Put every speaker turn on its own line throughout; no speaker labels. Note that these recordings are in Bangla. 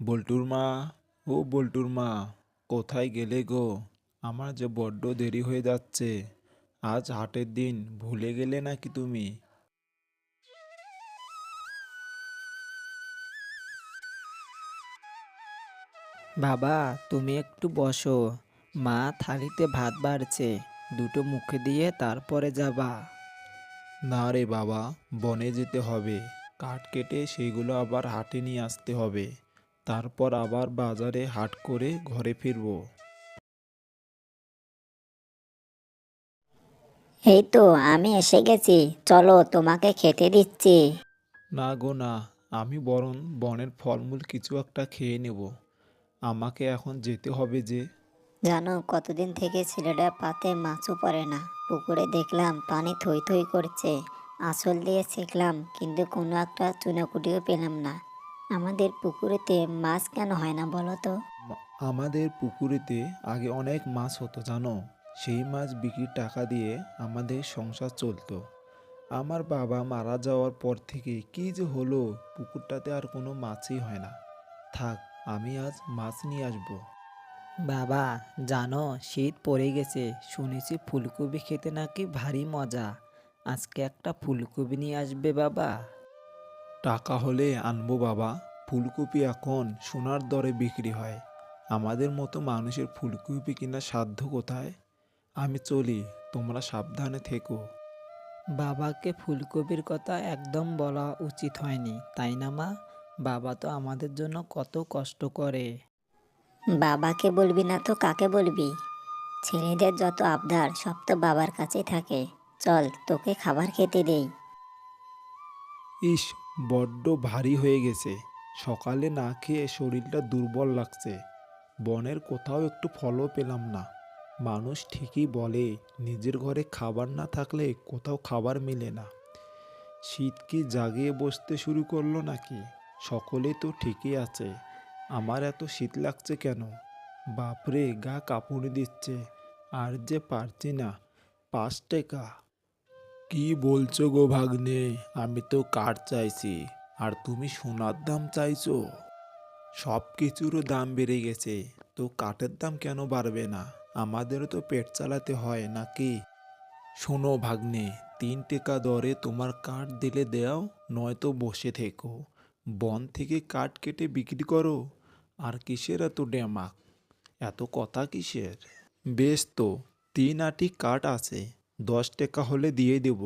বল্টুর মা, ও বল্টুর মা, কোথায় গেলে গো? আমার যে বড্ড দেরি হয়ে যাচ্ছে। আজ হাটের দিন, ভুলে গেলে নাকি তুমি?
বাবা, তুমি একটু বসো। মা থালিতে ভাত বাড়ছে, দুটো মুখে দিয়ে তারপরে যাবা।
না রে বাবা, বনে যেতে হবে। কাঠ কেটে সেগুলো আবার হাটে নিয়ে আসতে হবে। তারপর আবার বাজারে হাট করে ঘরে ফিরবো।
এই তো আমি এসে গেছি, চলো তোমাকে খেতে দিচ্ছি।
না গো না, আমি বরং বনের ফলমূল কিছু একটা খেয়ে নেব। আমাকে এখন যেতে হবে যে।
জানো কতদিন থেকে ছেলেটা পাতে মাছও পড়ে না। পুকুরে দেখলাম পানি থই থই করছে, আঁচল দিয়ে ছেঁকলাম কিন্তু কোনো একটা চুনাকুটিও পেলাম না। আমাদের পুকুরেতে মাছ কেন হয় না বলো তো?
আমাদের পুকুরেতে আগে অনেক মাছ হতো জানো। সেই মাছ বিক্রির টাকা দিয়ে আমাদের সংসার চলতো। আমার বাবা মারা যাওয়ার পর থেকে কি যে হলো, পুকুরটাতে আর কোনো মাছই হয় না। থাক, আমি আজ মাছ নিয়ে আসবো।
বাবা, জানো শীত পড়ে গেছে, শুনেছি ফুলকপি খেতে নাকি ভারী মজা। আজকে একটা ফুলকপি নিয়ে আসবে বাবা।
টাকা হলে আনবো বাবা। ফুলকপি এখন সোনার দরে বিক্রি হয়। আমাদের মতো মানুষের ফুলকপি কেনার সাধ্য কোথায়? আমি চলি, তোমরা সাবধানে থেকো।
বাবাকে ফুলকপির কথা একদম বলা উচিত হয়নি, তাই না মা? বাবা তো আমাদের জন্য কত কষ্ট করে।
বাবাকে বলবি না তো কাকে বলবি? ছেলেদের যত আবদার সব তো বাবার কাছেই থাকে। চল তোকে খাবার খেতে দেই।
ইস, বড্ড ভারী হয়ে গেছে। সকালে না খেয়ে শরীরটা দুর্বল লাগছে। বনের কোথাও একটু ফলও পেলাম না। মানুষ ঠিকই বলে, নিজের ঘরে খাবার না থাকলে কোথাও খাবার মেলে না। শীত কি জাগিয়ে বসতে শুরু করলো নাকি? সকলে তো ঠিকই আছে, আমার এত শীত লাগছে কেন? বাপরে, গা কাঁপুনি দিচ্ছে। আর যে পারছি না। 5 টাকা? কি বলছো গো ভাগ্নে? আমি তো কাঠ চাইছি, আর তুমি সোনার দাম চাইছো? সব কিছুরও দাম বেড়ে গেছে, তো কাঠের দাম কেন বাড়বে না? আমাদেরও তো পেট চালাতে হয় নাকি? শোনো ভাগ্নে, 3 টাকা দরে তোমার কাঠ দিলে দেও, নয়তো বসে থেকো। বন থেকে কাঠ কেটে বিক্রি করো। আর কিসের এত ড্যামাক? এত কথা কিসের? বেশ তো, 3 আটি কাঠ আছে। 10 টাকা হলে দিয়ে দেব।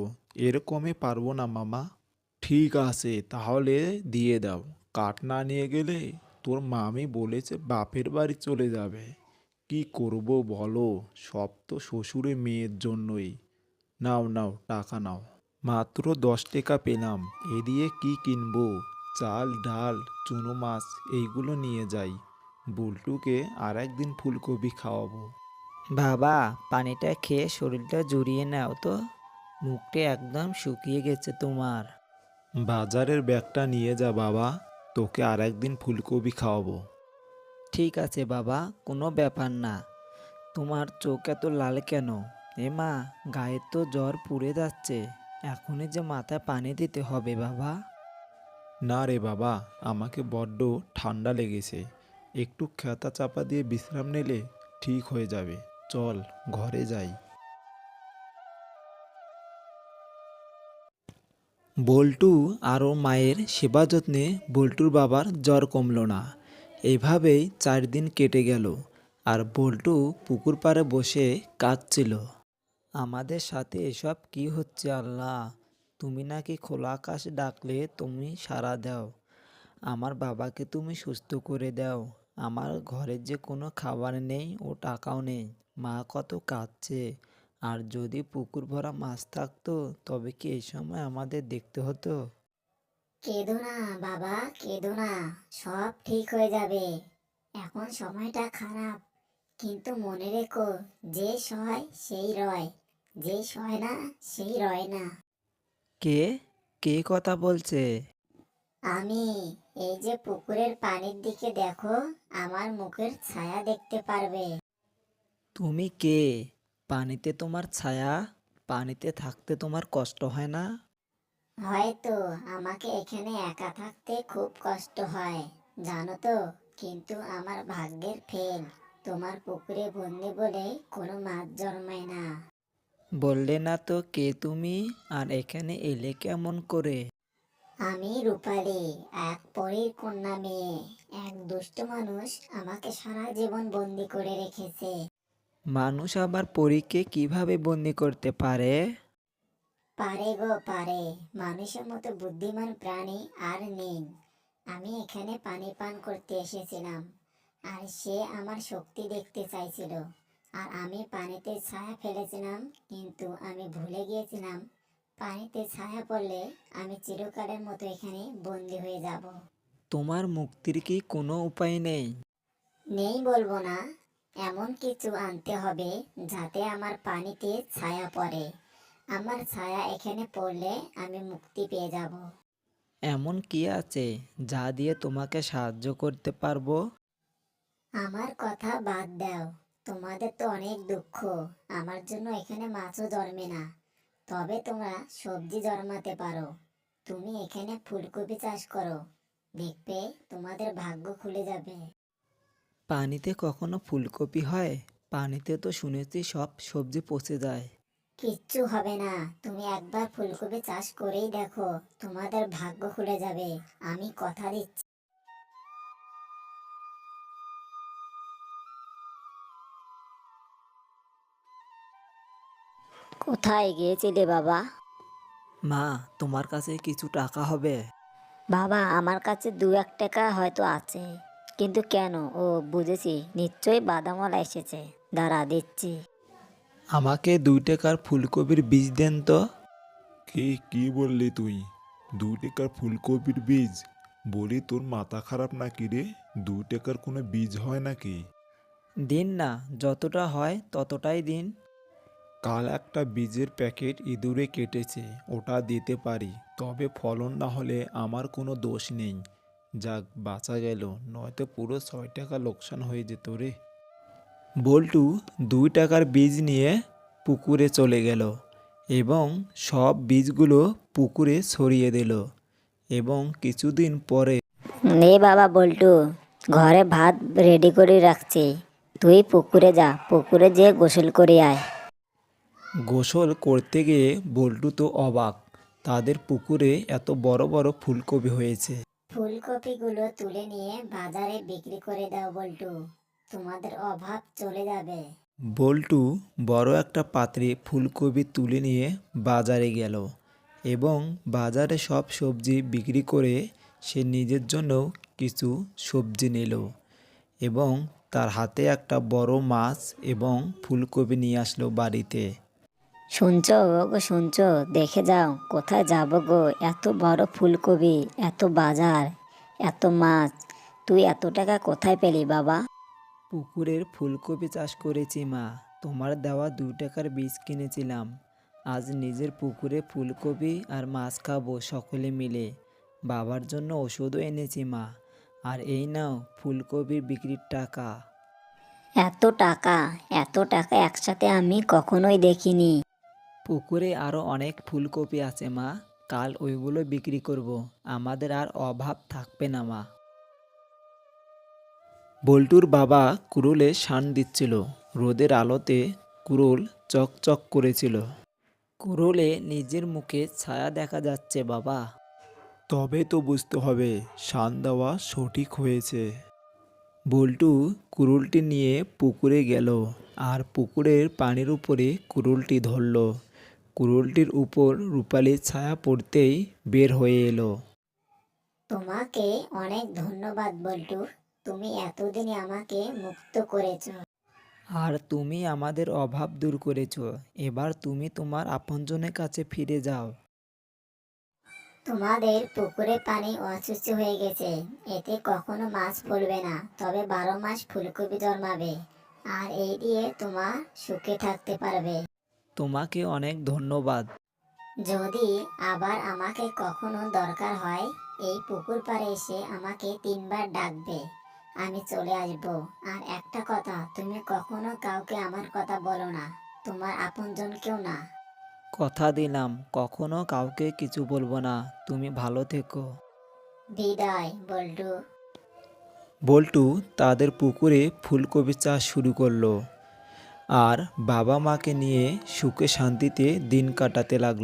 এর কমে পারবো না মামা। ঠিক আছে, তাহলে দিয়ে দাও। কাঠ না নিয়ে গেলে তোর মামি বলেছে বাপের বাড়ি চলে যাবে। কি করব বলো, সব তো শ্বশুরে মেয়ের জন্যই। নাও নাও, টাকা নাও। মাত্র 10 টাকা পেলাম, এ দিয়ে কি কিনবো? চাল ডাল চুনো মাছ এইগুলো নিয়ে যাই। বুলটুকে আর একদিন ফুলকপি খাওয়াবো।
বাবা, পানিটা খেয়ে শরীরটা জুড়িয়ে নাও তো। মুখটা একদম শুকিয়ে গেছে তোমার।
বাজারের ব্যাগটা নিয়ে যা বাবা, তোকে আর একদিন ফুলকপি খাওয়াবো।
ঠিক আছে বাবা, কোনো ব্যাপার না। তোমার চোখ এত লাল কেন? এ মা, গায়ে তো জ্বর পুড়ে যাচ্ছে। এখনই যে মাথায় পানি দিতে হবে বাবা।
না রে বাবা, আমাকে বড্ড ঠান্ডা লেগেছে। একটু খেতা চাপা দিয়ে বিশ্রাম নিলে ঠিক হয়ে যাবে। চল, ঘরে যাই। বল্টু আর ওর মায়ের সেবা যত্নে বল্টুর বাবার জ্বর কমল না। এইভাবেই 4 দিন কেটে গেল। আর বল্টু পুকুর পাড়ে বসে কাঁদছিল। আমাদের সাথে এসব কি হচ্ছে আল্লাহ? তুমি নাকি খোলা আকাশ ডাকলে তুমি সাড়া দাও। আমার বাবাকে তুমি সুস্থ করে দাও। আমার ঘরে যে কোনো খাবার নেই ও টাকাও নেই। মা কত কাঁদছে। আর যদি পুকুর ভরা মাছ থাকতো তবে কি এই সময় আমাদের দেখতে হতো?
কেঁদো না বাবা, কেঁদো না, সব ঠিক হয়ে যাবে। এখন সময়টা খারাপ, কিন্তু মনে রেখো, যে সয় সেই রয়, যে সয় না সেই রয় না।
কে কে কথা বলছে?
আমি। এই যে পুকুরের পানির দিকে দেখো, আমার মুখের ছায়া দেখতে পারবে।
তুমি কে? পানিতে তোমার ছায়া? পানিতে থাকতে তোমার কষ্ট হয় না?
হয়তো আমাকে এখানে একা থাকতে খুব কষ্ট হয়, জানো তো। কিন্তু আমার ভাগ্যের ফেল, তোমার পুকুরে বন্দি বলে কোনো মাছ জন্মায় না।
বললে না তো কে তুমি, আর এখানে এলে কেমন করে?
আমি রূপালী, এক পরীর কন্যা মেয়ে। এক দুষ্ট মানুষ আমাকে সারা জীবন বন্দি করে রেখেছে।
মানুষ আবার পরীকে কিভাবে বন্দি করতে পারে?
পারে গো পারে, মানুষের মতো বুদ্ধিমান প্রাণী আর নেই। আমি এখানে পানি পান করতে এসেছিলাম, আর সে আমার শক্তি দেখতে চাইছিল। আর আমি পানিতে ছায়া ফেলেছিলাম, কিন্তু আমি ভুলে গিয়েছিলাম পানিতে ছায়া পড়লে আমি চিরকালের মতো এখানে বন্দি হয়ে যাব।
তোমার মুক্তির কি কোনো উপায় নেই?
নেই বলবো না, এমন কিছু আনতে হবে যাতে আমার পানিতে ছায়া পড়ে। আমার ছায়া এখানে পড়লে আমি মুক্তি পেয়ে যাব।
এমন কি আছে যা দিয়ে তোমাকে সাহায্য করতে পারবো?
আমার কথা বাদ দাও, তোমাদের তো অনেক দুঃখ। আমার জন্য এখানে মাছও জন্মে না, তবে তোমরা সবজি জন্মাতে পারো। তুমি এখানে ফুলকপি চাষ করো, দেখবে তোমাদের ভাগ্য খুলে যাবে।
পানিতে কখনো ফুলকপি হয়? পানিতে তো শুনেছি সব সবজি পচে যায়।
কিচ্ছু হবে না, তুমি একবার ফুলকপি চাষ করেই দেখো, তোমাদের ভাগ্য খুলে যাবে, আমি কথা দিচ্ছি। কোথায় গিয়েছিলে বাবা?
মা, তোমার কাছে কিছু টাকা হবে?
বাবা, আমার কাছে 2-1 টাকা হয়তো আছে, কিন্তু কেন? ও, বুঝেছি, নিশ্চয়ই বাদামওয়ালা এসেছে। দাঁড়া, দিচ্ছি।
আমাকে 2 টাকার ফুলকপির বীজ দেন তো। কি বললি তুই? 2 টাকার ফুলকপির বীজ? বলি তোর মাথা খারাপ নাকি রে? 2 টাকার কোনো বীজ হয় নাকি?
দিন না, যতটা হয় ততটাই দিন।
কাল একটা বীজের প্যাকেট ইঁদুরে কেটেছে, ওটা দিতে পারি, তবে ফলন না হলে আমার কোনো দোষ নেই। যাক, বাঁচা গেল, নয়তো পুরো 6 টাকা লোকসান হয়ে যেত রে। বল্টু 2 টাকার বীজ নিয়ে পুকুরে চলে গেল এবং সব বীজগুলো পুকুরে ছড়িয়ে দিল এবং কিছুদিন পরে
নে বাবা বল্টু, ঘরে ভাত রেডি করে রাখছি, তুই পুকুরে যা, পুকুরে যেয়ে গোসল করে আয়।
গোসল করতে গিয়ে বল্টু তো অবাক, তাদের পুকুরে এত বড় বড় ফুলকপি হয়েছে।
ফুলকপিগুলো তুলে নিয়ে বাজারে বিক্রি করে দাও বল্টু, তোমাদের অভাব চলে যাবে।
বল্টু বড় একটা পাত্রে ফুলকপি তুলে নিয়ে বাজারে গেল এবং বাজারে সব সবজি বিক্রি করে সে নিজের জন্য কিছু সবজি নিল এবং তার হাতে একটা বড় মাছ এবং ফুলকপি নিয়ে আসলো বাড়িতে।
শুনছো গো, শুনছো? দেখে যাও, কোথায় যাবো গো? এত বড় ফুলকপি, এত বাজার, এত মাছ, তুই এত টাকা কোথায় পেলি বাবা?
পুকুরের ফুলকপি চাষ করেছি মা, তোমার দেওয়া 2 টাকার বীজ কিনেছিলাম। আজ নিজের পুকুরে ফুলকপি আর মাছ খাবো সকলে মিলে। বাবার জন্য ওষুধও এনেছি মা, আর এই নাও ফুলকপির বিক্রির টাকা।
এত টাকা, এত টাকা একসাথে আমি কখনোই দেখিনি।
পুকুরে আরও অনেক ফুলকপি আছে মা, কাল ওইগুলো বিক্রি করব, আমাদের আর অভাব থাকবে না মা।
বল্টুর বাবা কুড়ুলে শান দিচ্ছিল, রোদের আলোতে কুড়ুল চকচক করেছিল।
কুড়োলে নিজের মুখে ছায়া দেখা যাচ্ছে বাবা।
তবে তো বুঝতে হবে শান দেওয়া সঠিক হয়েছে। বল্টু কুড়ুলটি নিয়ে পুকুরে গেল আর পুকুরের পানির উপরে কুড়ুলটি ধরল। কুড়ুলটির উপর রূপালির ছায়া পড়তেই বের হয়ে এলো।
তোমাকে অনেক ধন্যবাদ বল্টু, তুমি এতদিনে আমাকে মুক্ত করেছো।
আর তুমি আমাদের অভাব দূর করেছো, এবার তুমি তোমার আপনজনের কাছে ফিরে যাও।
তোমাদের পুকুরে পানি অসুস্থ হয়ে গেছে, এতে কখনো মাছ পড়বে না, তবে 12 মাস ফুলকপি জন্মাবে, আর এই দিয়ে তোমার সুখে থাকতে পারবে।
তোমাকে অনেক ধন্যবাদ।
যদি আবার আমাকে কখনো দরকার হয়, এই পুকুর পাড়ে এসে আমাকে 3বার ডাকবে, আমি চলে আসবো। আর একটা কথা, তুমি কখনো কাউকে আমার কথা বলো না, তোমার আপনজন কেউ না।
কথা দিলাম কখনো কাউকে কিছু বলবো না, তুমি ভালো থেকো।
বিদায় বল্টু।
বল্টু তাদের পুকুরে ফুলকপি চাষ শুরু করলো আর বাবা মাকে নিয়ে সুখে শান্তিতে দিন কাটাতে লাগলো।